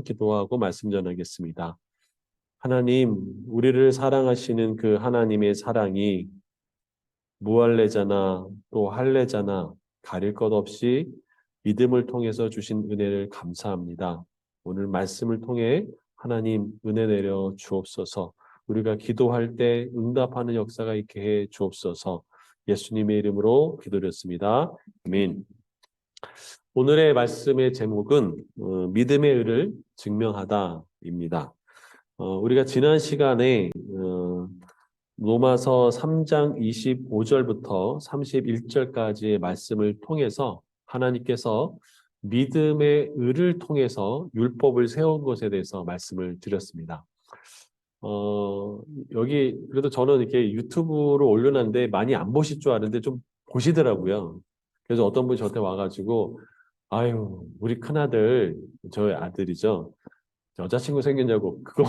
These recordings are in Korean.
기도하고 말씀 전하겠습니다. 하나님, 우리를 사랑하시는 그 하나님의 사랑이 무할례자나 또 할례자나 가릴 것 없이 믿음을 통해서 주신 은혜를 감사합니다. 오늘 말씀을 통해 하나님 은혜 내려 주옵소서. 우리가 기도할 때 응답하는 역사가 있게 해 주옵소서. 예수님의 이름으로 기도드렸습니다. 아멘. 오늘의 말씀의 제목은 믿음의 의를 증명하다입니다. 우리가 지난 시간에 로마서 3장 25절부터 31절까지의 말씀을 통해서 하나님께서 믿음의 의를 통해서 율법을 세운 것에 대해서 말씀을 드렸습니다. 여기 그래도 저는 이렇게 유튜브로 올려놨는데 많이 안 보실 줄 아는데 좀 보시더라고요. 그래서 어떤 분이 저한테 와가지고 아유, 우리 큰아들, 저희 아들이죠. 여자친구 생겼냐고 그거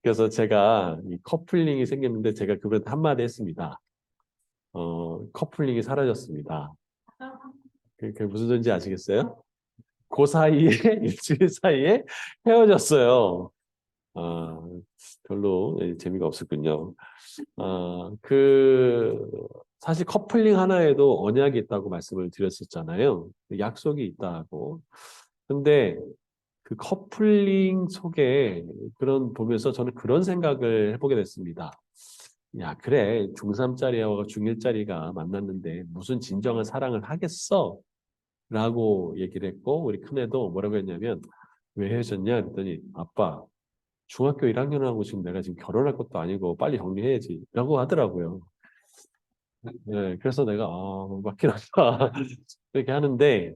그래서 제가 이 커플링이 생겼는데 제가 그분한테 한마디 했습니다. 커플링이 사라졌습니다. 그게 무슨 소리인지 아시겠어요? 그 사이에 일주일 사이에 헤어졌어요. 아, 별로 재미가 없었군요. 사실 커플링 하나에도 언약이 있다고 말씀을 드렸었잖아요. 약속이 있다고. 근데 그 커플링 속에 그런 보면서 저는 그런 생각을 해보게 됐습니다. 야, 그래. 중3짜리와 중1짜리가 만났는데 무슨 진정한 사랑을 하겠어? 라고 얘기를 했고, 우리 큰애도 뭐라고 했냐면, 왜 헤어졌냐? 그랬더니, 아빠, 중학교 1학년하고 지금 내가 지금 결혼할 것도 아니고 빨리 정리해야지. 라고 하더라고요. 네, 그래서 내가, 맞긴 하다. 이렇게 하는데,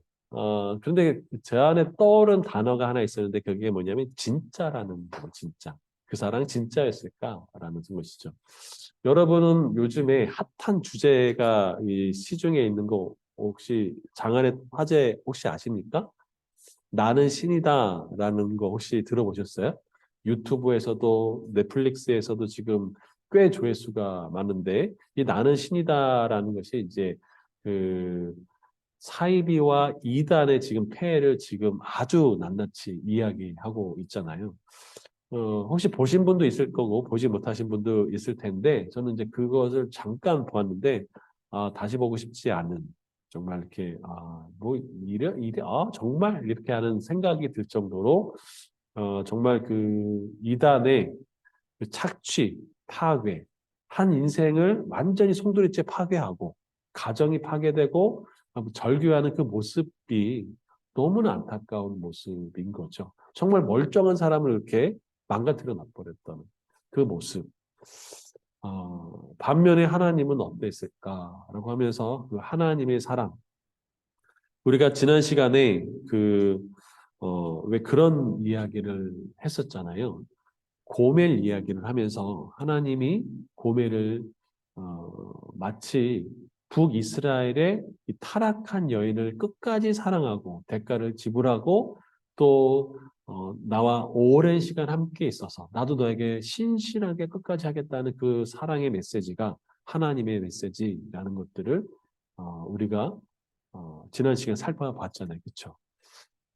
그런데 제 안에 떠오른 단어가 하나 있었는데 그게 뭐냐면 진짜라는 거, 진짜. 그 사랑 진짜였을까라는 것이죠. 여러분은 요즘에 핫한 주제가 이 시중에 있는 거 혹시 장안의 화제 혹시 아십니까? 나는 신이다라는 거 혹시 들어보셨어요? 유튜브에서도 넷플릭스에서도 지금 꽤 조회수가 많은데 이 나는 신이다라는 것이 이제 그 사이비와 이단의 지금 폐해를 지금 아주 낱낱이 이야기하고 있잖아요. 혹시 보신 분도 있을 거고 보지 못하신 분도 있을 텐데 저는 이제 그것을 잠깐 보았는데 다시 보고 싶지 않은 정말 이렇게 뭐 이래 정말 이렇게 하는 생각이 들 정도로 정말 그 이단의 그 착취, 파괴, 한 인생을 완전히 송두리째 파괴하고 가정이 파괴되고 절규하는 그 모습이 너무나 안타까운 모습인 거죠. 정말 멀쩡한 사람을 이렇게 망가뜨려 놔버렸던 그 모습. 반면에 하나님은 어땠을까라고 하면서 그 하나님의 사랑. 우리가 지난 시간에 왜 그런 이야기를 했었잖아요. 고멜 이야기를 하면서 하나님이 고멜을 마치 북이스라엘의 이 타락한 여인을 끝까지 사랑하고 대가를 지불하고 또 나와 오랜 시간 함께 있어서 나도 너에게 신실하게 끝까지 하겠다는 그 사랑의 메시지가 하나님의 메시지라는 것들을 우리가 지난 시간에 살펴봤잖아요. 그렇죠?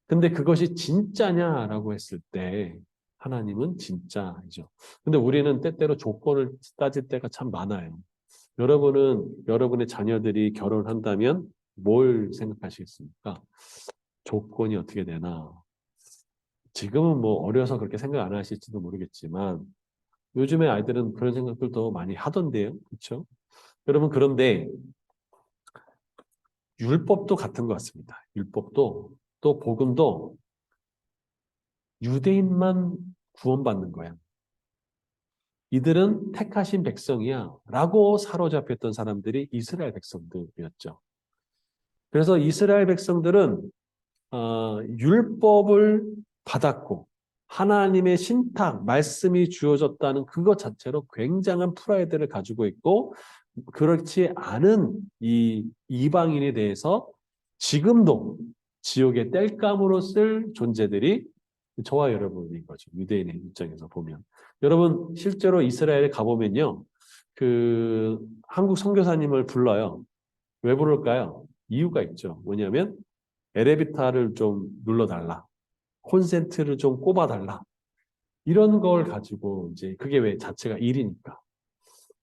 근데 그것이 진짜냐라고 했을 때 하나님은 진짜이죠. 근데 우리는 때때로 조건을 따질 때가 참 많아요. 여러분은 여러분의 자녀들이 결혼한다면 뭘 생각하시겠습니까? 조건이 어떻게 되나? 지금은 뭐 어려서 그렇게 생각 안 하실지도 모르겠지만 요즘의 아이들은 그런 생각들도 많이 하던데요. 그렇죠? 여러분 그런데 율법도 같은 것 같습니다. 율법도 또 복음도 유대인만 구원받는 거야. 이들은 택하신 백성이야 라고 사로잡혔던 사람들이 이스라엘 백성들이었죠. 그래서 이스라엘 백성들은 율법을 받았고 하나님의 신탁, 말씀이 주어졌다는 그것 자체로 굉장한 프라이드를 가지고 있고 그렇지 않은 이 이방인에 대해서 지금도 지옥의 땔감으로 쓸 존재들이 저와 여러분인 거죠. 유대인의 입장에서 보면. 여러분 실제로 이스라엘에 가보면요. 한국 선교사님을 불러요. 왜 부를까요? 이유가 있죠. 뭐냐면 엘리베이터를 좀 눌러달라. 콘센트를 좀 꼽아달라. 이런 걸 가지고 이제 그게 왜 자체가 일이니까.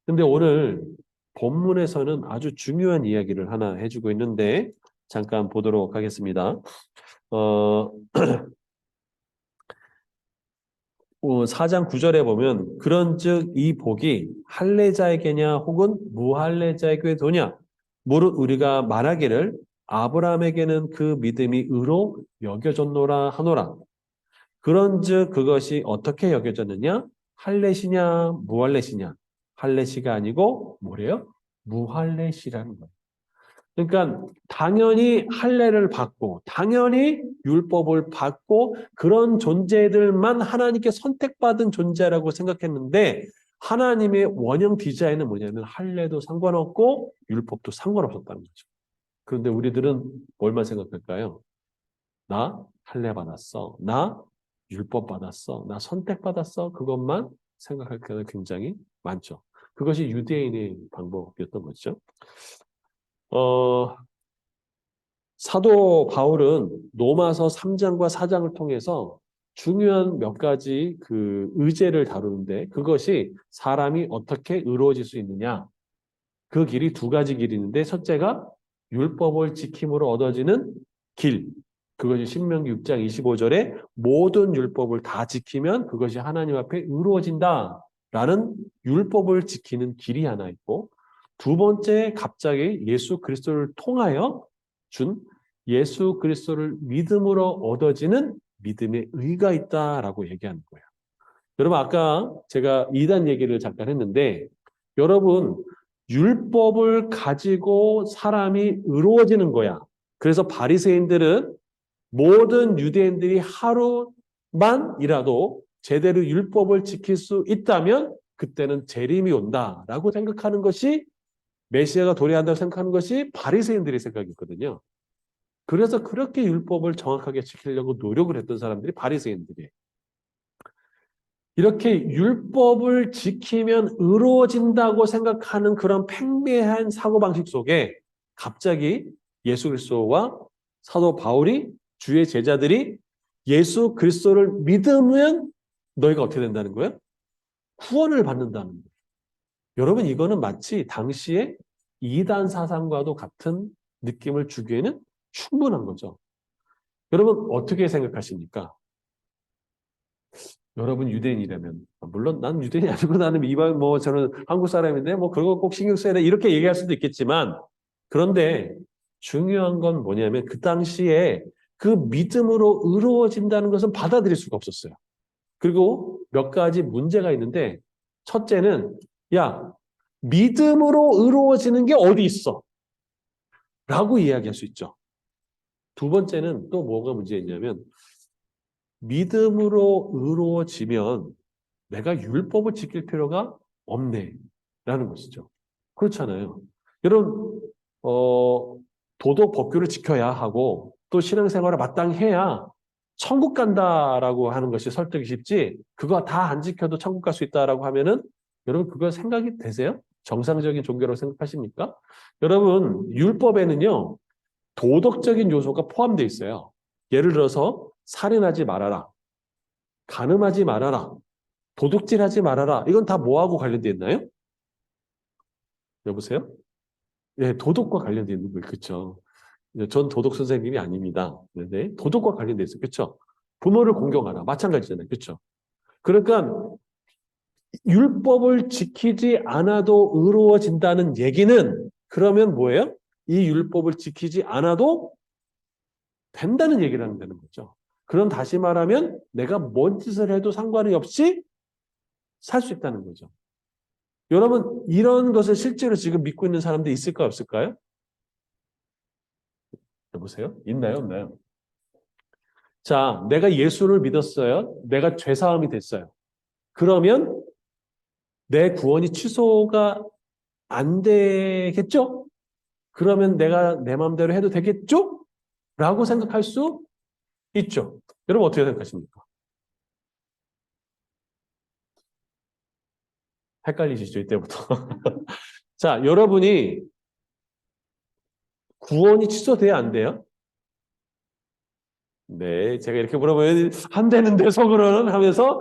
근데 오늘 본문에서는 아주 중요한 이야기를 하나 해주고 있는데 잠깐 보도록 하겠습니다. 어, 4장 9절에 보면 그런즉 이 복이 할례자에게냐 혹은 무할례자에게 도냐 무릇 우리가 말하기를 아브라함에게는 그 믿음이 의로 여겨졌노라 하노라. 그런즉 그것이 어떻게 여겨졌느냐? 할례시냐 무할례시냐? 할례시가 아니고 뭐래요? 무할례시라는 거예요. 그러니까 당연히 할례를 받고 당연히 율법을 받고 그런 존재들만 하나님께 선택받은 존재라고 생각했는데 하나님의 원형 디자인은 뭐냐면 할례도 상관없고 율법도 상관없었다는 거죠. 그런데 우리들은 뭘만 생각할까요? 나 할례 받았어. 나 율법 받았어. 나 선택받았어. 그것만 생각할 때가 굉장히 많죠. 그것이 유대인의 방법이었던 거죠. 사도 바울은 로마서 3장과 4장을 통해서 중요한 몇 가지 그 의제를 다루는데 그것이 사람이 어떻게 의로워질 수 있느냐. 그 길이 두 가지 길이 있는데 첫째가 율법을 지킴으로 얻어지는 길. 그것이 신명기 6장 25절에 모든 율법을 다 지키면 그것이 하나님 앞에 의로워진다라는 율법을 지키는 길이 하나 있고 두 번째 갑자기 예수 그리스도를 통하여 준 예수 그리스도를 믿음으로 얻어지는 믿음의 의가 있다라고 얘기하는 거예요. 여러분 아까 제가 이단 얘기를 잠깐 했는데 여러분 율법을 가지고 사람이 의로워지는 거야. 그래서 바리새인들은 모든 유대인들이 하루만이라도 제대로 율법을 지킬 수 있다면 그때는 재림이 온다라고 생각하는 것이 메시아가 도래한다고 생각하는 것이 바리새인들의 생각이거든요. 그래서 그렇게 율법을 정확하게 지키려고 노력을 했던 사람들이 바리새인들이에요. 이렇게 율법을 지키면 의로워진다고 생각하는 그런 팽배한 사고방식 속에 갑자기 예수 그리스도와 사도 바울이 주의 제자들이 예수 그리스도를 믿으면 너희가 어떻게 된다는 거예요? 구원을 받는다는 거예요. 여러분 이거는 마치 당시에 이단 사상과도 같은 느낌을 주기에는 충분한 거죠. 여러분 어떻게 생각하십니까? 여러분 유대인이라면 물론 난 유대인이 아니고 나는 이방 뭐 저는 한국 사람인데 뭐 그런 거 꼭 신경 써야 돼 이렇게 얘기할 수도 있겠지만 그런데 중요한 건 뭐냐면 그 당시에 그 믿음으로 의로워진다는 것은 받아들일 수가 없었어요. 그리고 몇 가지 문제가 있는데 첫째는 야 믿음으로 의로워지는 게 어디 있어? 라고 이야기할 수 있죠. 두 번째는 또 뭐가 문제였냐면 믿음으로 의로워지면 내가 율법을 지킬 필요가 없네 라는 것이죠. 그렇잖아요. 여러분 도덕 법규를 지켜야 하고 또 신앙생활을 마땅히 해야 천국 간다라고 하는 것이 설득이 쉽지 그거 다 안 지켜도 천국 갈 수 있다라고 하면은 여러분 그거 생각이 되세요? 정상적인 종교라고 생각하십니까? 여러분 율법에는요 도덕적인 요소가 포함되어 있어요. 예를 들어서 살인하지 말아라. 간음하지 말아라. 도둑질하지 말아라. 이건 다 뭐하고 관련되어 있나요? 여보세요? 예, 도덕과 관련되어 있는 거예요. 그렇죠? 전 도덕 선생님이 아닙니다. 네, 도덕과 관련되어 있어요. 그렇죠? 부모를 공경하라. 마찬가지잖아요. 그렇죠? 그러니까 율법을 지키지 않아도 의로워진다는 얘기는 그러면 뭐예요? 이 율법을 지키지 않아도 된다는 얘기를 한다는 거죠. 그럼 다시 말하면 내가 뭔 짓을 해도 상관이 없이 살 수 있다는 거죠. 여러분 이런 것을 실제로 지금 믿고 있는 사람들이 있을까요? 없을까요? 여보세요? 있나요? 없나요? 자, 내가 예수를 믿었어요. 내가 죄사함이 됐어요. 그러면 내 구원이 취소가 안 되겠죠? 그러면 내가 내 마음대로 해도 되겠죠? 라고 생각할 수 있죠. 여러분 어떻게 생각하십니까? 헷갈리시죠? 이때부터. 자, 여러분이 구원이 취소돼야 안 돼요? 네, 제가 이렇게 물어보면 안 되는데 속으로는 하면서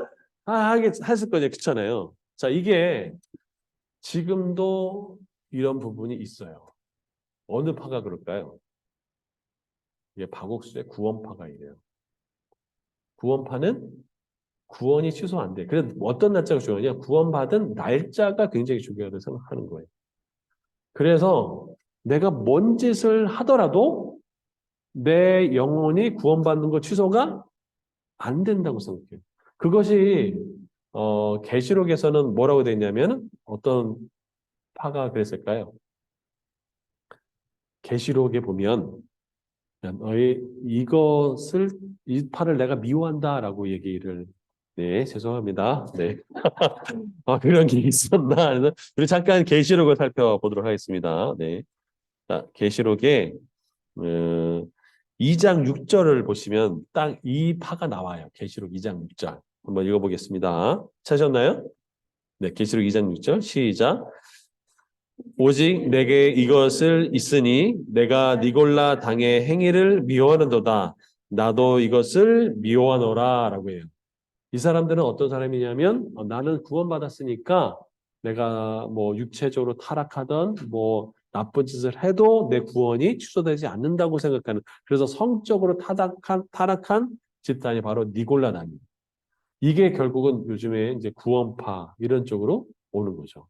했을 거죠. 그렇잖아요. 자, 이게 지금도 이런 부분이 있어요. 어느 파가 그럴까요? 이게 박옥수의 구원파가 이래요. 구원파는 구원이 취소 안 돼. 그래서 어떤 날짜가 중요하냐? 구원받은 날짜가 굉장히 중요하다고 생각하는 거예요. 그래서 내가 뭔 짓을 하더라도 내 영혼이 구원받는 거 취소가 안 된다고 생각해요. 그것이 계시록에서는 뭐라고 되어 있냐면 어떤 파가 그랬을까요? 계시록에 보면 너희 이 파를 내가 미워한다라고 얘기를 네, 죄송합니다. 네. 그런 게 있었나? 그래서 우리 잠깐 계시록을 살펴보도록 하겠습니다. 네. 자, 계시록에 2장 6절을 보시면 딱 이 파가 나와요. 계시록 2장 6절. 한번 읽어보겠습니다. 찾으셨나요? 네, 계시록 2장 6절 시작. 오직 내게 이것을 있으니 내가 니골라 당의 행위를 미워하는도다. 나도 이것을 미워하노라 라고 해요. 이 사람들은 어떤 사람이냐면 나는 구원받았으니까 내가 뭐 육체적으로 타락하던 뭐 나쁜 짓을 해도 내 구원이 취소되지 않는다고 생각하는 그래서 성적으로 타락한 집단이 바로 니골라당이에요. 이게 결국은 요즘에 이제 구원파 이런 쪽으로 오는 거죠.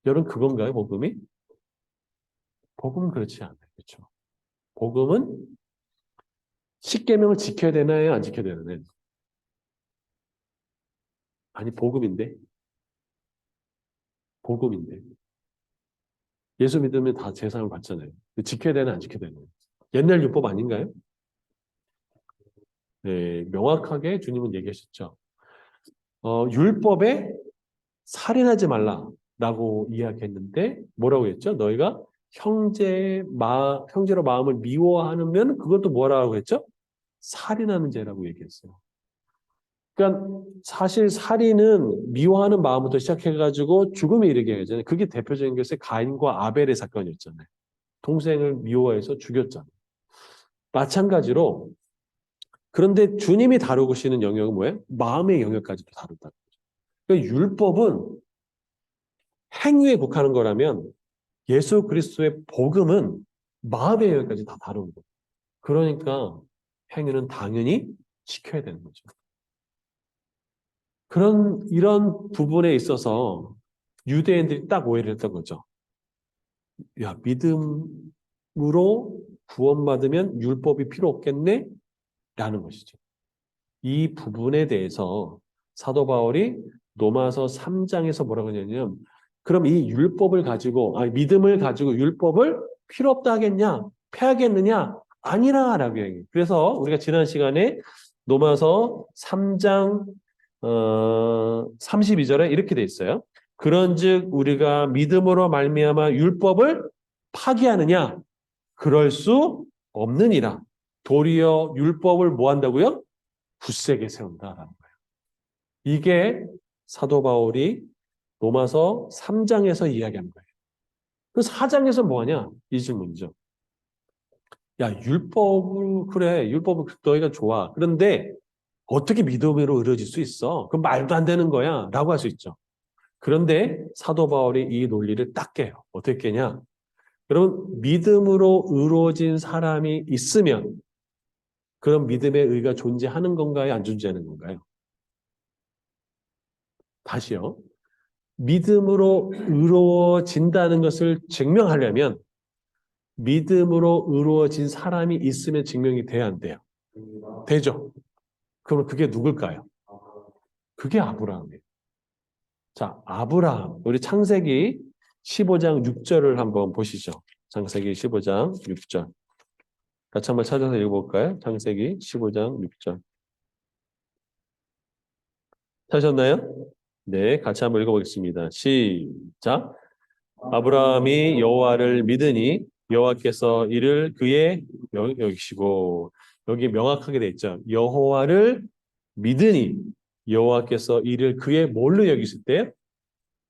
여러분 그건가요, 복음이? 복음은 그렇지 않아요. 그렇죠? 복음은 십계명을 지켜야 되나요, 안 지켜야 되나요? 아니 복음인데. 복음인데. 예수 믿으면 다 제사를 받잖아요. 지켜야 되나 안 지켜야 되나요? 옛날 율법 아닌가요? 네, 명확하게 주님은 얘기하셨죠. 율법에 살인하지 말라라고 이야기했는데 뭐라고 했죠? 너희가 형제로 마음을 미워하면 그것도 뭐라고 했죠? 살인하는 죄라고 얘기했어요. 그러니까 사실 살인은 미워하는 마음부터 시작해가지고 죽음에 이르게 하잖아요. 그게 대표적인 것이 가인과 아벨의 사건이었잖아요. 동생을 미워해서 죽였잖아요. 마찬가지로 그런데 주님이 다루시는 영역은 뭐예요? 마음의 영역까지도 다룬다. 그러니까 율법은 행위에 국하는 거라면 예수 그리스도의 복음은 마음의 영역까지 다 다루는 거예요. 그러니까 행위는 당연히 지켜야 되는 거죠. 이런 부분에 있어서 유대인들이 딱 오해를 했던 거죠. 야, 믿음으로 구원받으면 율법이 필요 없겠네? 라는 것이죠. 이 부분에 대해서 사도 바울이 로마서 3장에서 뭐라고 하냐면 그럼 이 율법을 가지고 믿음을 가지고 율법을 필요 없다 하겠냐? 폐하겠느냐? 아니라라고 얘기해요. 그래서 우리가 지난 시간에 로마서 3장 32절에 이렇게 돼 있어요. 그런즉 우리가 믿음으로 말미암아 율법을 파기하느냐? 그럴 수 없느니라. 도리어 율법을 뭐 한다고요? 굳세게 세운다라는 거예요. 이게 사도 바울이 로마서 3장에서 이야기하는 거예요. 그 4장에서 뭐하냐? 이 질문이죠. 야, 율법을 그래. 율법을 너희가 좋아. 그런데 어떻게 믿음으로 이루어질 수 있어? 그건 말도 안 되는 거야. 라고 할 수 있죠. 그런데 사도 바울이 이 논리를 딱 깨요. 어떻게 깨냐? 여러분, 믿음으로 이루어진 사람이 있으면 그런 믿음의 의가 존재하는 건가요? 안 존재하는 건가요? 다시요. 믿음으로 이루어진다는 것을 증명하려면 믿음으로 이루어진 사람이 있으면 증명이 돼야 안 돼요? 되죠. 그럼 그게 누굴까요? 그게 아브라함이에요. 자, 아브라함. 우리 창세기 15장 6절을 한번 보시죠. 창세기 15장 6절. 같이 한번 찾아서 읽어볼까요? 창세기 15장 6절. 찾으셨나요? 네, 같이 한번 읽어보겠습니다. 시작. 아브라함이 여호와를 믿으니 여호와께서 이를 그의 여기시고 여기 명확하게 돼 있죠. 여호와를 믿으니 여호와께서 이를 그의 뭘로 여기실 때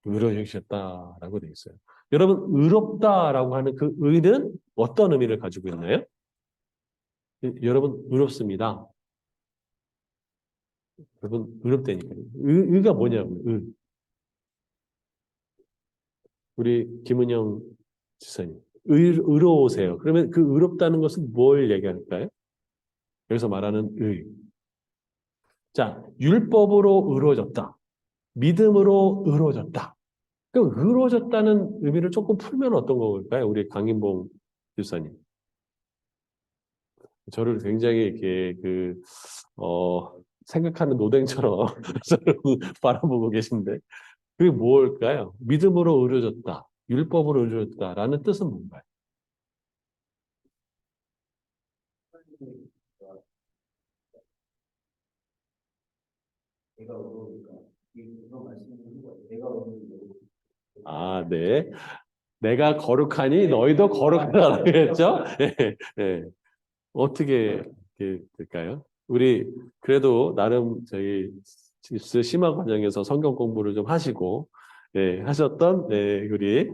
의로 여기셨다라고 돼 있어요. 여러분 의롭다라고 하는 그 의는 어떤 의미를 가지고 있나요? 여러분 의롭습니다. 여러분 의롭다니까요. 의가 뭐냐고요. 우리 김은영 지사님. 의로우세요. 그러면 그 의롭다는 것은 뭘 얘기할까요? 여기서 말하는 의. 자, 율법으로 의로워졌다. 믿음으로 의로워졌다. 그럼 의로워졌다는 의미를 조금 풀면 어떤 걸까요? 우리 강인봉 지사님. 저를 굉장히 이렇게 생각하는 노댕처럼 저를 바라보고 계신데 그게 뭘까요? 믿음으로 의로워졌다. 율법으로 의로워졌다라는 뜻은 뭔가요? 아, 네. 내가 거룩하니 너희도 거룩하라 그랬죠? 예, 예. 어떻게 될까요? 우리 그래도 나름 저희 집스 심화 과정에서 성경 공부를 좀 하시고 예, 하셨던 우리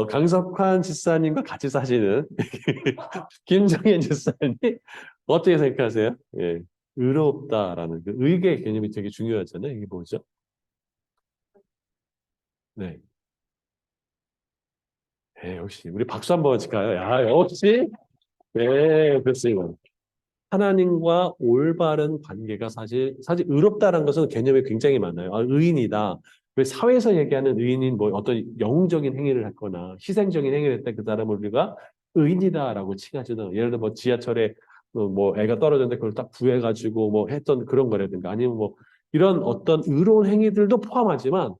강석환 집사님과 같이 사시는 김정현 집사님 어떻게 생각하세요? 예, 의롭다라는 그 의의 개념이 되게 중요하잖아요. 이게 뭐죠? 네, 역시 우리 박수 한번 칠까요? 야, 역시 네, 그렇습니다. 하나님과 올바른 관계가 사실 의롭다는 것은 개념이 굉장히 많아요. 아, 의인이다. 왜 사회에서 얘기하는 의인인 뭐 어떤 영웅적인 행위를 했거나 희생적인 행위를 했다 그 사람을 우리가 의인이다라고 칭하지는 예를 들어 뭐 지하철에 뭐 애가 떨어졌는데 그걸 딱 구해가지고 뭐 했던 그런 거라든가 아니면 뭐 이런 어떤 의로운 행위들도 포함하지만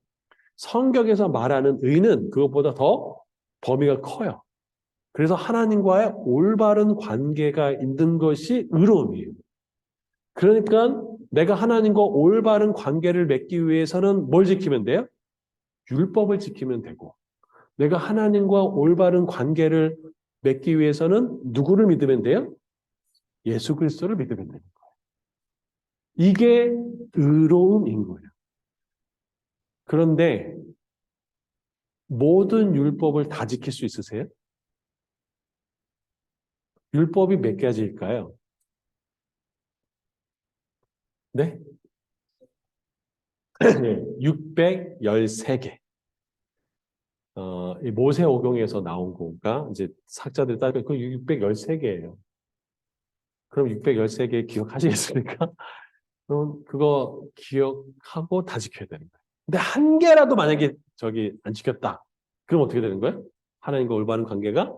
성경에서 말하는 의는 그것보다 더 범위가 커요. 그래서 하나님과의 올바른 관계가 있는 것이 의로움이에요. 그러니까 내가 하나님과 올바른 관계를 맺기 위해서는 뭘 지키면 돼요? 율법을 지키면 되고 내가 하나님과 올바른 관계를 맺기 위해서는 누구를 믿으면 돼요? 예수 그리스도를 믿으면 돼요. 이게 의로움인 거예요. 그런데 모든 율법을 다 지킬 수 있으세요? 율법이 몇 가지일까요? 네? 613개. 이 모세오경에서 나온 거가 이제 학자들이 따지면 그 613개예요. 그럼 613개 기억하시겠습니까? 그럼 그거 기억하고 다 지켜야 되는 거예요. 근데 한 개라도 만약에 저기 안 지켰다. 그럼 어떻게 되는 거예요? 하나님과 올바른 관계가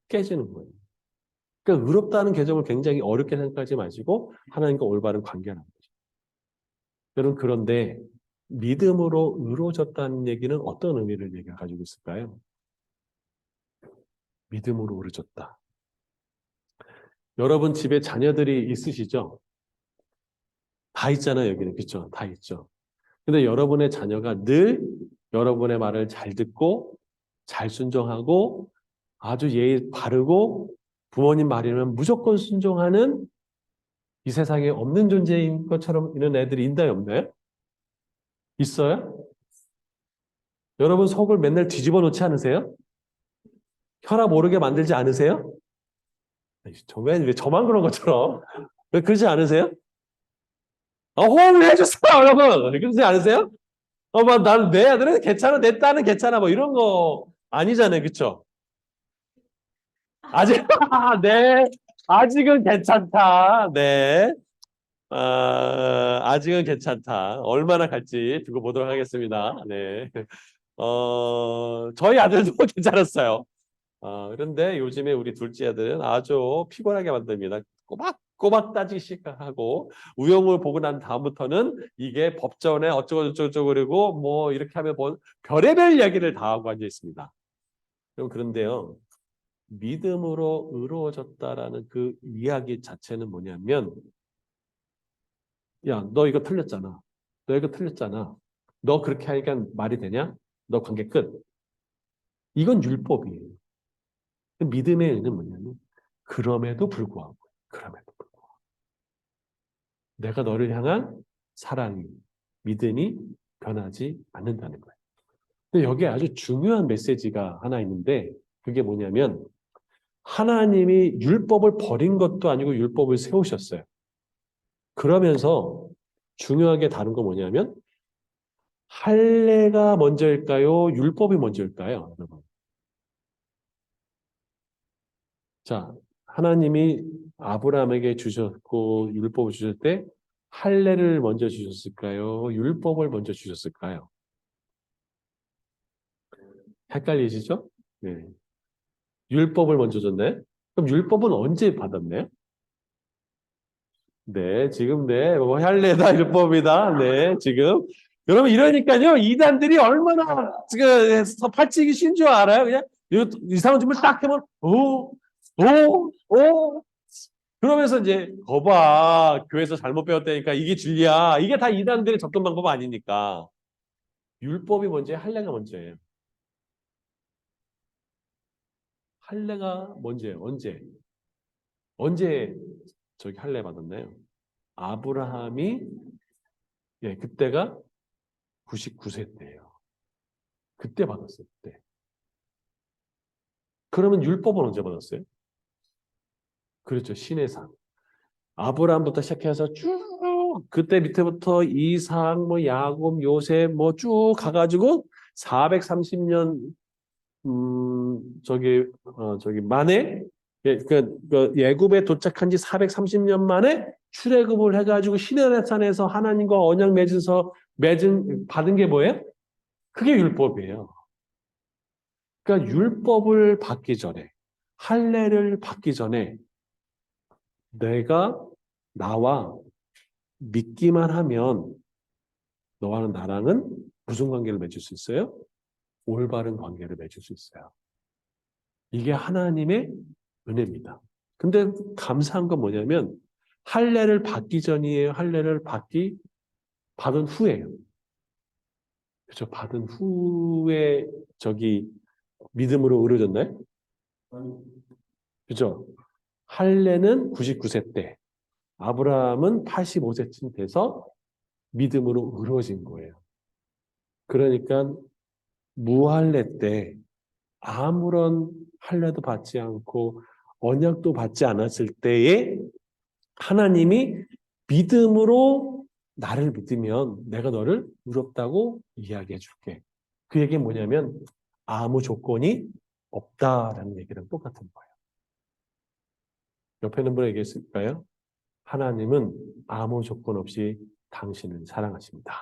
깨지는 거예요. 그러니까 의롭다는 개념을 굉장히 어렵게 생각하지 마시고 하나님과 올바른 관계라는 거죠. 여러분 그런데 믿음으로 의로워졌다는 얘기는 어떤 의미를 얘기가 가지고 있을까요? 믿음으로 의로워졌다. 여러분 집에 자녀들이 있으시죠? 다 있잖아요, 여기는. 그렇죠? 다 있죠. 근데 여러분의 자녀가 늘 여러분의 말을 잘 듣고 잘 순종하고 아주 예의 바르고 부모님 말이면 무조건 순종하는 이 세상에 없는 존재인 것처럼 이런 애들이 있나요, 없나요? 있어요? 여러분 속을 맨날 뒤집어 놓지 않으세요? 혈압 오르게 만들지 않으세요? 왜 저만 그런 것처럼? 왜 그러지 않으세요? 호응을 해줬어요, 여러분. 그러지 않으세요? 내 아들은 괜찮아, 내 딸은 괜찮아, 뭐 이런 거 아니잖아요, 그쵸? 아직, 네, 아직은 괜찮다, 네. 아직은 괜찮다. 얼마나 갈지 두고 보도록 하겠습니다. 네. 저희 아들도 괜찮았어요. 그런데 요즘에 우리 둘째 아들은 아주 피곤하게 만듭니다. 꼬박꼬박 따지기 시작하고 우영을 보고 난 다음부터는 이게 법전에 어쩌고저쩌고 그리고 뭐 이렇게 하면 별의별 이야기를 다 하고 앉아 있습니다. 그런데요. 믿음으로 의로워졌다라는 그 이야기 자체는 뭐냐면 야, 너 이거 틀렸잖아. 너 이거 틀렸잖아. 너 그렇게 하니까 말이 되냐? 너 관계 끝. 이건 율법이에요. 믿음의 의는 뭐냐면 그럼에도 불구하고 그럼에도 불구하고 내가 너를 향한 사랑이 믿음이 변하지 않는다는 거예요. 근데 여기에 아주 중요한 메시지가 하나 있는데 그게 뭐냐면 하나님이 율법을 버린 것도 아니고 율법을 세우셨어요. 그러면서 중요하게 다른 건 뭐냐면 할례가 먼저일까요? 율법이 먼저일까요? 여러분. 자, 하나님이 아브라함에게 주셨고 율법을 주실 때 할례를 먼저 주셨을까요? 율법을 먼저 주셨을까요? 헷갈리시죠? 네. 율법을 먼저 줬네. 그럼 율법은 언제 받았네? 네, 지금 네, 뭐 할례다 율법이다. 네, 지금 여러분 이러니까요 이단들이 얼마나 지금 팔찌기 쉬운 줄 알아요? 그냥 이상한 질문 딱 하면 오 그러면서 이제 거봐 교회에서 잘못 배웠다니까 이게 진리야. 이게 다 이단들의 접근 방법 아니니까 율법이 먼저예요, 할례가 먼저예요. 할례가 먼저예요. 언제 저기 할례 받았나요? 아브라함이 예, 그때가 99세 때예요. 그때 받았어요. 그때. 그러면 율법은 언제 받았어요? 그렇죠. 신의 상. 아브라함부터 시작해서 쭉 그때 밑에부터 이삭, 뭐 야곱, 요셉 뭐 쭉 가가지고 430년 저기 만에 그 예굽에 도착한 지 430년 만에 출애굽을 해가지고 시내산에서 하나님과 언약 맺어서 받은 게 뭐예요? 그게 율법이에요. 그러니까 율법을 받기 전에 할례를 받기 전에 내가 나와 믿기만 하면 너와는 나랑은 무슨 관계를 맺을 수 있어요? 올바른 관계를 맺을 수 있어요. 이게 하나님의 은혜입니다. 근데 감사한 건 뭐냐면 할례를 받기 전이에요. 할례를 받은 후에요. 그렇죠. 받은 후에 저기 믿음으로 의로워졌나요? 그렇죠. 할례는 99세 때, 아브라함은 85세쯤 돼서 믿음으로 의로워진 거예요. 그러니까 무할례 때 아무런 할례도 받지 않고 언약도 받지 않았을 때에 하나님이 믿음으로 나를 믿으면 내가 너를 의롭다고 이야기해 줄게. 그 얘기는 뭐냐면 아무 조건이 없다라는 얘기랑 똑같은 거예요. 옆에 있는 분에게 얘기했을까요? 하나님은 아무 조건 없이 당신을 사랑하십니다.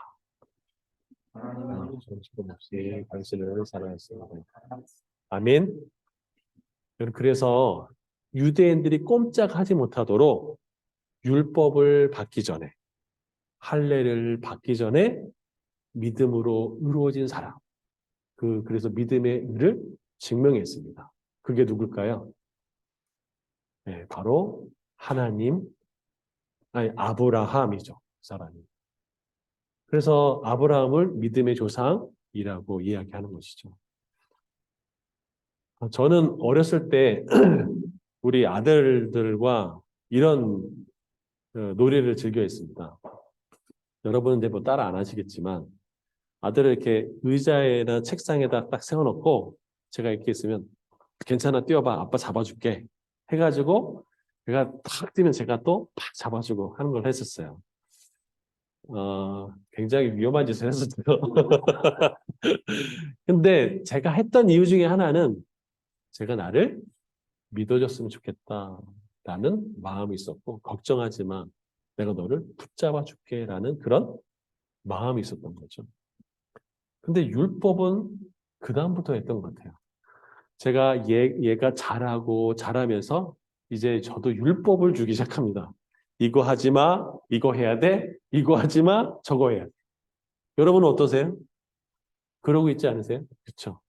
아무 조건 없이 당신을 사랑하십니다. 아멘. 그래서 유대인들이 꼼짝하지 못하도록 율법을 받기 전에 할례를 받기 전에 믿음으로 의로워진 사람. 그래서 믿음의 의를 증명했습니다. 그게 누굴까요? 네, 바로 아브라함이죠. 그 사람이. 그래서 아브라함을 믿음의 조상이라고 이야기하는 것이죠. 저는 어렸을 때 우리 아들들과 이런 놀이를 즐겨 했습니다. 여러분은 이제 뭐 따라 안 하시겠지만 아들을 이렇게 의자에나 책상에다 딱 세워놓고 제가 이렇게 있으면 괜찮아 뛰어봐 아빠 잡아줄게 해가지고 제가 탁 뛰면 제가 또 팍 잡아주고 하는 걸 했었어요. 굉장히 위험한 짓을 했었죠. 근데 제가 했던 이유 중에 하나는 제가 나를 믿어줬으면 좋겠다라는 마음이 있었고 걱정하지 마 내가 너를 붙잡아 줄게라는 그런 마음이 있었던 거죠. 근데 율법은 그 다음부터 했던 것 같아요. 제가 얘가 잘하면서 이제 저도 율법을 주기 시작합니다. 이거 하지 마, 이거 해야 돼, 이거 하지 마, 저거 해야 돼. 여러분은 어떠세요? 그러고 있지 않으세요? 그렇죠.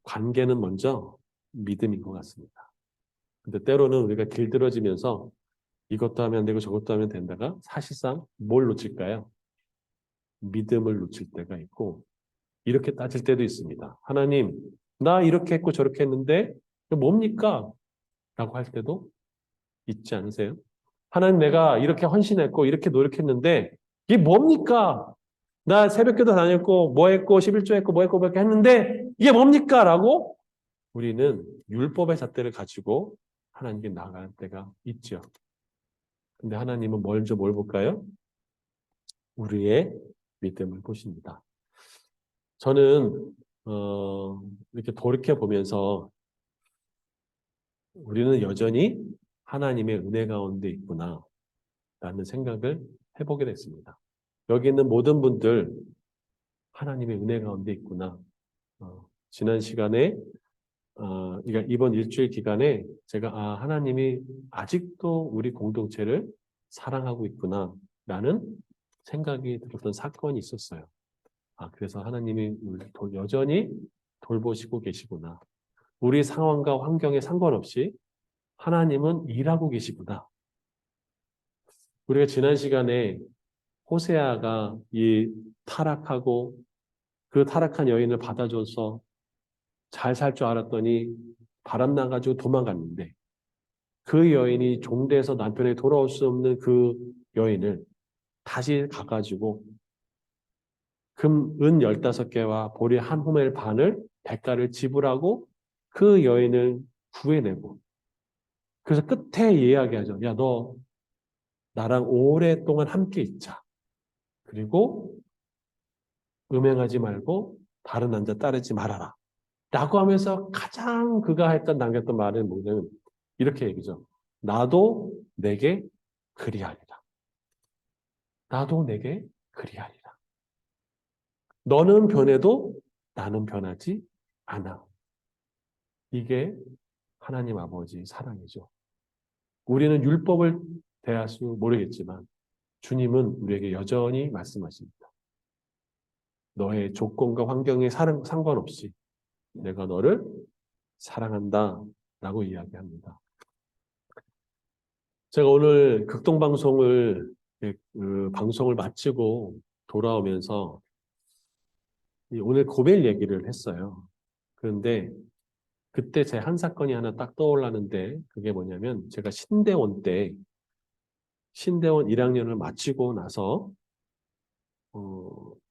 관계는 먼저 믿음인 것 같습니다. 근데 때로는 우리가 길들어지면서 이것도 하면 되고 저것도 하면 된다가 사실상 뭘 놓칠까요? 믿음을 놓칠 때가 있고 이렇게 따질 때도 있습니다. 하나님, 나 이렇게 했고 저렇게 했는데 뭡니까? 라고 할 때도 있지 않으세요? 하나님 내가 이렇게 헌신했고 이렇게 노력했는데 이게 뭡니까? 나 새벽기도 다녔고 뭐 했고 11조 했고 뭐 했고 뭐 했고 했는데 이게 뭡니까? 라고 우리는 율법의 잣대를 가지고 하나님께 나아갈 때가 있죠. 근데 하나님은 먼저 뭘 볼까요? 우리의 믿음을 보십니다. 저는 이렇게 돌이켜 보면서 우리는 여전히 하나님의 은혜 가운데 있구나 라는 생각을 해보게 됐습니다. 여기 있는 모든 분들 하나님의 은혜 가운데 있구나. 지난 시간에 그러니까 이번 일주일 기간에 제가 하나님이 아직도 우리 공동체를 사랑하고 있구나 라는 생각이 들었던 사건이 있었어요. 그래서 하나님이 여전히 돌보시고 계시구나. 우리 상황과 환경에 상관없이 하나님은 일하고 계시구나. 우리가 지난 시간에 호세아가 이 타락하고 그 타락한 여인을 받아줘서 잘 살 줄 알았더니 바람나가지고 도망갔는데 그 여인이 종대에서 남편에게 돌아올 수 없는 그 여인을 다시 가가지고 금, 은 15개와 보리 한 호멜 반을 대가를 지불하고 그 여인을 구해내고 그래서 끝에 이야기하죠. 야, 너 나랑 오랫동안 함께 있자. 그리고 음행하지 말고 다른 남자 따르지 말아라. 라고 하면서 가장 그가 남겼던 말은 뭐냐면 이렇게 얘기죠. 나도 내게 그리하리라. 나도 내게 그리하리라. 너는 변해도 나는 변하지 않아. 이게 하나님 아버지 사랑이죠. 우리는 율법을 대할 수 모르겠지만 주님은 우리에게 여전히 말씀하십니다. 너의 조건과 환경에 상관없이 내가 너를 사랑한다 라고 이야기합니다. 제가 오늘 극동방송을 방송을 마치고 돌아오면서 오늘 고멜 얘기를 했어요. 그런데 그때 제 한 사건이 하나 딱 떠올랐는데 그게 뭐냐면 제가 신대원 1학년을 마치고 나서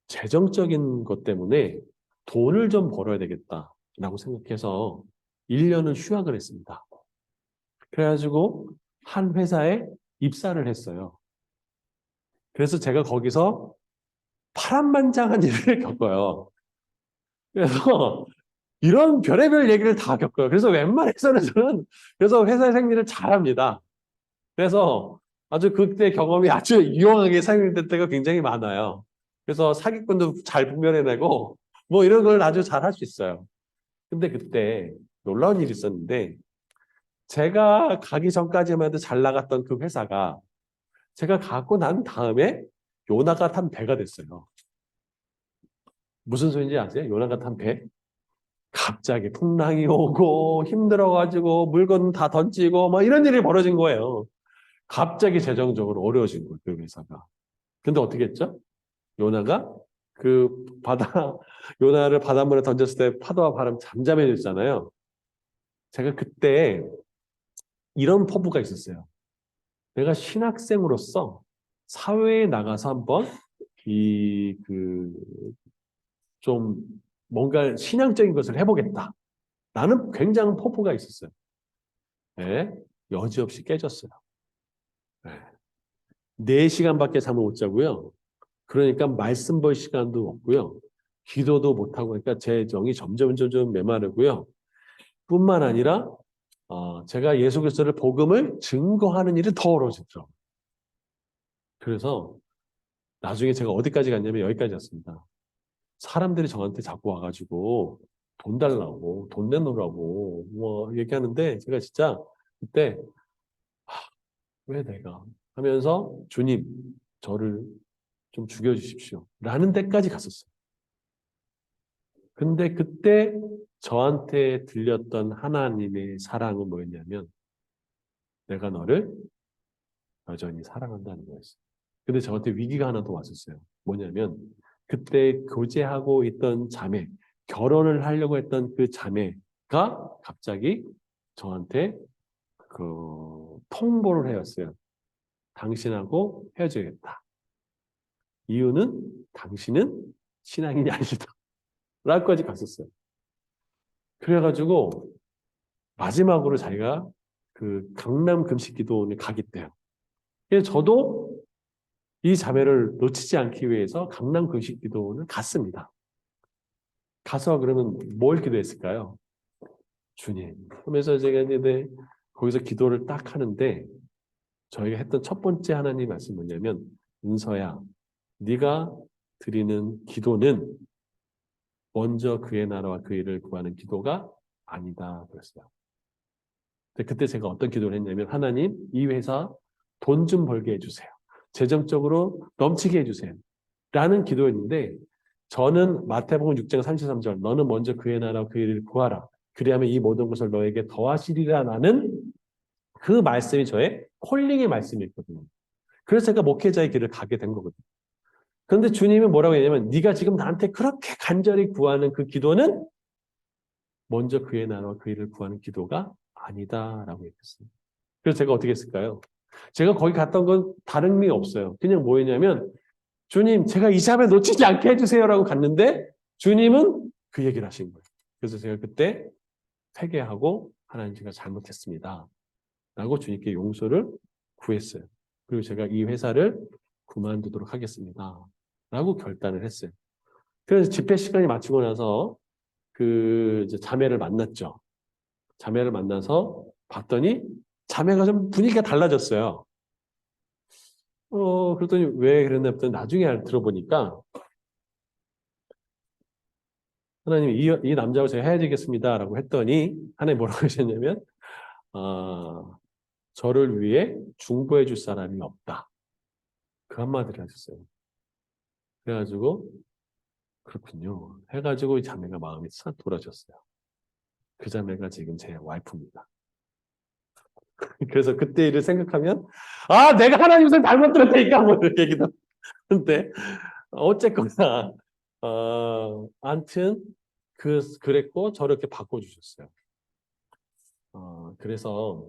재정적인 것 때문에 돈을 좀 벌어야 되겠다라고 생각해서 1년을 휴학을 했습니다. 그래가지고 한 회사에 입사를 했어요. 그래서 제가 거기서 파란만장한 일을 겪어요. 그래서 이런 별의별 얘기를 다 겪어요. 그래서 웬만해서는 저는 그래서 회사 생리를 잘합니다. 그래서 아주 그때 경험이 아주 유용하게 사용될 때가 굉장히 많아요. 그래서 사기꾼도 잘 분별해내고 뭐 이런 걸 아주 잘 할 수 있어요. 근데 그때 놀라운 일이 있었는데 제가 가기 전까지만 해도 잘 나갔던 그 회사가 제가 가고 난 다음에 요나가 탄 배가 됐어요. 무슨 소리인지 아세요? 요나가 탄 배? 갑자기 풍랑이 오고 힘들어가지고 물건 다 던지고 막 이런 일이 벌어진 거예요. 갑자기 재정적으로 어려워진 거예요, 그 회사가. 근데 어떻게 했죠? 요나가 요나를 바닷물에 던졌을 때 파도와 바람 잠잠해졌잖아요. 제가 그때 이런 포부가 있었어요. 내가 신학생으로서 사회에 나가서 한번 좀 뭔가 신앙적인 것을 해보겠다. 나는 굉장한 포부가 있었어요. 네, 여지없이 깨졌어요. 네. 4시간밖에 잠을 못 자고요. 그러니까 말씀 볼 시간도 없고요. 기도도 못하고 그러니까 제 정이 점점 메마르고요. 뿐만 아니라 제가 예수 그리스도를 복음을 증거하는 일이 더 어려워졌죠. 그래서 나중에 제가 어디까지 갔냐면 여기까지 왔습니다. 사람들이 저한테 자꾸 와가지고 돈 달라고 돈 내놓으라고 뭐 얘기하는데 제가 진짜 그때 왜 내가 하면서 주님 저를 좀 죽여주십시오 라는 데까지 갔었어요. 근데 그때 저한테 들렸던 하나님의 사랑은 뭐였냐면 내가 너를 여전히 사랑한다는 거였어요. 근데 저한테 위기가 하나 더 왔었어요. 뭐냐면 그때 교제하고 있던 자매, 결혼을 하려고 했던 그 자매가 갑자기 저한테 통보를 해왔어요. 당신하고 헤어져야겠다. 이유는 당신은 신앙인이 아니다. 라고까지 갔었어요. 그래가지고 마지막으로 자기가 그 강남 금식기도원에 가겠대요. 그래서 저도 이 자매를 놓치지 않기 위해서 강남 금식기도원을 갔습니다. 가서 그러면 뭘 기도했을까요? 주님. 그러면서 제가 이제 거기서 기도를 딱 하는데 저희가 했던 첫 번째 하나님 말씀이 뭐냐면 은서야, 네가 드리는 기도는 먼저 그의 나라와 그 일을 구하는 기도가 아니다 그랬어요. 근데 그때 제가 어떤 기도를 했냐면 하나님 이 회사 돈 좀 벌게 해주세요. 재정적으로 넘치게 해주세요. 라는 기도였는데 저는 마태복음 6장 33절 너는 먼저 그의 나라와 그 일을 구하라. 그리하면 이 모든 것을 너에게 더하시리라 나는 그 말씀이 저의 콜링의 말씀이었거든요. 그래서 제가 목회자의 길을 가게 된 거거든요. 그런데 주님은 뭐라고 했냐면 네가 지금 나한테 그렇게 간절히 구하는 그 기도는 먼저 그의 나라와 그 일을 구하는 기도가 아니다라고 얘기했어요. 그래서 제가 어떻게 했을까요? 제가 거기 갔던 건 다른 의미 없어요. 그냥 뭐였냐면 주님 제가 이 자매 놓치지 않게 해주세요라고 갔는데 주님은 그 얘기를 하신 거예요. 그래서 제가 그때 회개하고 하나님 제가 잘못했습니다. 라고 주님께 용서를 구했어요. 그리고 제가 이 회사를 그만두도록 하겠습니다. 라고 결단을 했어요. 그래서 집회 시간이 마치고 나서 그 이제 자매를 만났죠. 자매를 만나서 봤더니 자매가 좀 분위기가 달라졌어요. 그랬더니 왜 그랬나 했더니 나중에 들어보니까 하나님 이 남자하고 제가 헤어지겠습니다. 라고 했더니 하나님 뭐라고 하셨냐면 저를 위해 중보해 줄 사람이 없다. 그 한마디를 하셨어요. 그래가지고 그렇군요. 해가지고 이 자매가 마음이 싹 돌아졌어요. 그 자매가 지금 제 와이프입니다. 그래서 그때 일을 생각하면 내가 하나님을 잘못 들었다니까 뭐 이렇게 얘기도 하는데 어쨌거나 아무튼 그랬고 저렇게 바꿔주셨어요. 그래서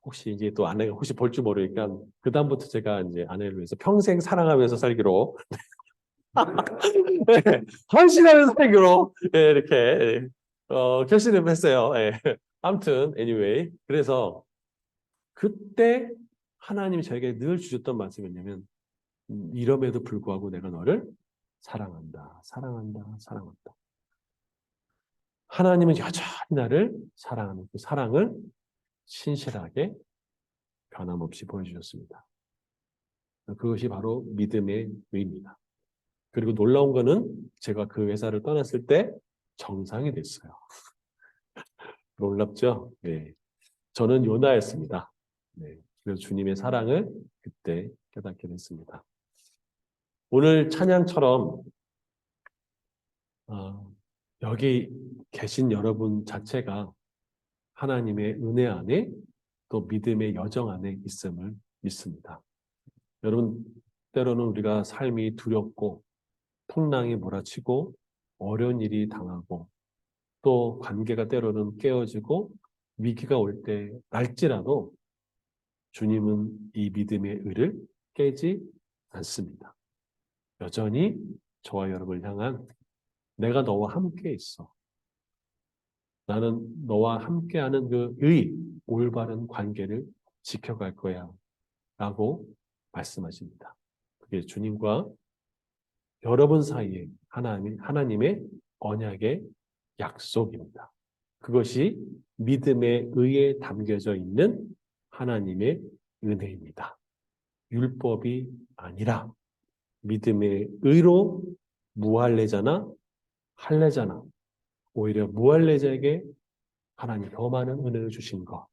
혹시 이제 또 아내가 혹시 볼 줄 모르니까 그 다음부터 제가 이제 아내를 위해서 평생 사랑하면서 살기로 네, 헌신하면서 살기로 이렇게 결심을 했어요. 아무튼 anyway 그래서 그때 하나님이 저에게 늘 주셨던 말씀이 뭐냐면 이럼에도 불구하고 내가 너를 사랑한다. 사랑한다. 사랑한다. 하나님은 여전히 나를 사랑하는 그 사랑을 신실하게 변함없이 보여주셨습니다. 그것이 바로 믿음의 의입니다. 그리고 놀라운 거는 제가 그 회사를 떠났을 때 정상이 됐어요. 놀랍죠? 네. 저는 요나였습니다. 네. 그래서 주님의 사랑을 그때 깨닫게 됐습니다. 오늘 찬양처럼 여기 계신 여러분 자체가 하나님의 은혜 안에 또 믿음의 여정 안에 있음을 믿습니다. 여러분 때로는 우리가 삶이 두렵고 풍랑이 몰아치고 어려운 일이 당하고 또 관계가 때로는 깨어지고 위기가 올 때 날지라도 주님은 이 믿음의 의를 깨지 않습니다. 여전히 저와 여러분을 향한 내가 너와 함께 있어. 나는 너와 함께하는 그 올바른 관계를 지켜갈 거야. 라고 말씀하십니다. 그게 주님과 여러분 사이에 하나님의 언약의 약속입니다. 그것이 믿음의 의에 담겨져 있는 하나님의 은혜입니다. 율법이 아니라 믿음의 의로 무할례자나 할례자나 오히려 무할례자에게 하나님 더 많은 은혜를 주신 것.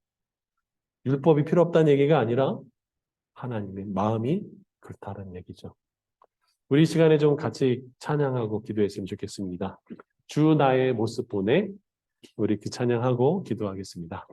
율법이 필요 없다는 얘기가 아니라 하나님의 마음이 그렇다는 얘기죠. 우리 시간에 좀 같이 찬양하고 기도했으면 좋겠습니다. 주 나의 모습 보내 우리 찬양하고 기도하겠습니다.